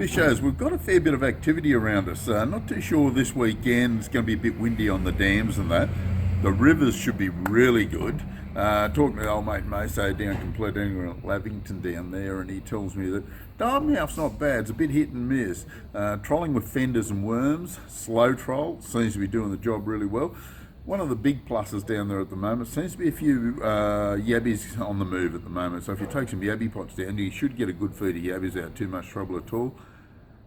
Fishers, we've got a fair bit of activity around us. Not too sure this weekend. It's going to be a bit windy on the dams and that. The rivers should be really good. Talking to old mate Maso down Compleat at Lavington down there, and he tells me that Dartmouth's not bad. It's a bit hit and miss. Trolling with fenders and worms, slow troll, seems to be doing the job really well. One of the big pluses down there at the moment seems to be a few yabbies on the move at the moment. So if you take some yabby pots down, you should get a good feed of yabbies without too much trouble at all.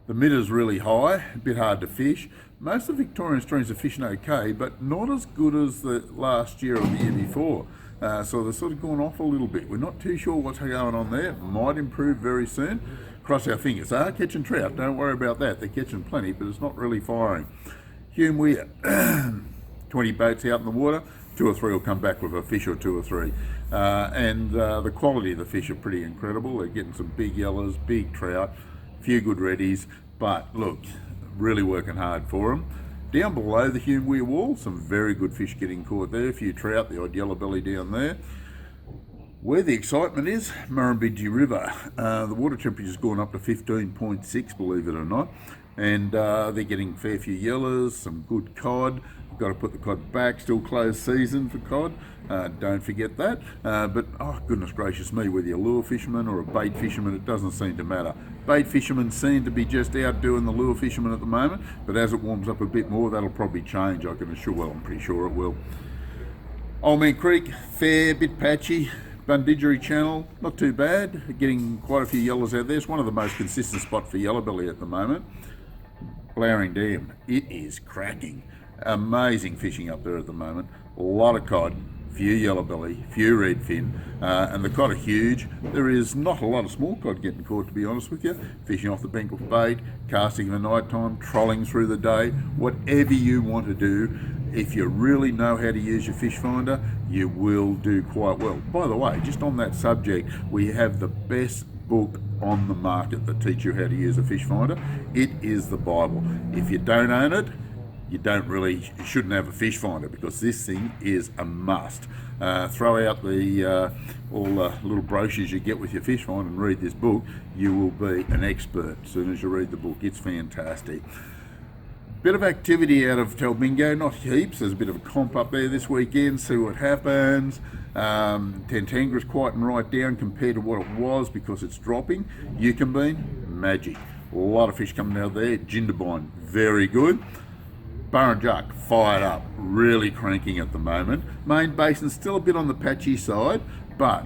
The midder's really high, a bit hard to fish. Most of the Victorian streams are fishing okay, but not as good as the last year or the year before. So they're sort of gone off a little bit. We're not too sure what's going on there. Might improve very soon. Cross our fingers. They are catching trout, don't worry about that. They're catching plenty, but it's not really firing. Hume Weir, 20 boats out in the water, 2 or 3 will come back with a fish or 2 or 3. The quality of the fish are pretty incredible. They're getting some big yellows, big trout, few good reddies, but look, really working hard for them. Down below the Hume Weir wall, some very good fish getting caught there, a few trout, the odd yellow belly down there. Where the excitement is, Murrumbidgee River. The water temperature's gone up to 15.6, believe it or not, and they're getting a fair few yellows, some good cod. We've got to put the cod back, still closed season for cod, don't forget that. But oh goodness gracious me, whether you're a lure fisherman or a bait fisherman, it doesn't seem to matter. Bait fishermen seem to be just out doing the lure fishermen at the moment, but as it warms up a bit more, that'll probably change, I can assure, well, I'm pretty sure it will. Old Man Creek, fair bit patchy. Bundidgery Channel, not too bad, getting quite a few yellows out there. It's one of the most consistent spots for yellowbelly at the moment. Blowering Dam, it is cracking. Amazing fishing up there at the moment. A lot of cod, few yellowbelly, few redfin, and the cod are huge. There is not a lot of small cod getting caught, to be honest with you. Fishing off the bank with bait, casting in the night time, trolling through the day, whatever you want to do. If you really know how to use your fish finder, you will do quite well. By the way, just on that subject, we have the best book on the market that teaches you how to use a fish finder. It is the Bible. If you don't own it, you shouldn't have a fish finder, because this thing is a must. Throw out all the little brochures you get with your fish finder and read this book. You will be an expert as soon as you read the book. It's fantastic. Bit of activity out of Talbingo, not heaps. There's a bit of a comp up there this weekend, see what happens. Tantangra's quite right down compared to what it was because it's dropping. Yucambine, magic. A lot of fish coming out there. Jindabyne, very good. Burrinjuck, fired up, really cranking at the moment. Main Basin still a bit on the patchy side, but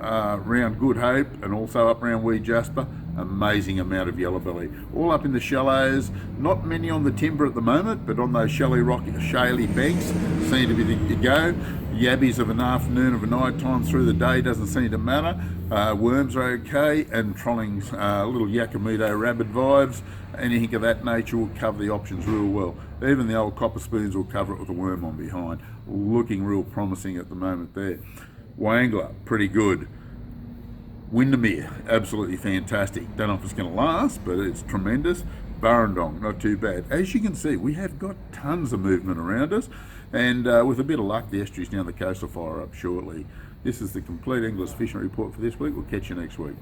round Good Hope and also up round Wee Jasper, amazing amount of yellowbelly. All up in the shallows, not many on the timber at the moment, but on those shaly banks seem to be the go. Yabbies of an afternoon, of a night time, through the day doesn't seem to matter. Worms are okay, and trolling's little Yakumito rabbit vibes. Anything of that nature will cover the options real well. Even the old copper spoons will cover it with a worm on behind. Looking real promising at the moment there. Wangler, pretty good. Windermere, absolutely fantastic. Don't know if it's going to last, but it's tremendous. Burrendong, not too bad. As you can see, we have got tons of movement around us, and with a bit of luck, the estuaries down the coast will fire up shortly. This is the Compleat English Fishing Report for this week. We'll catch you next week.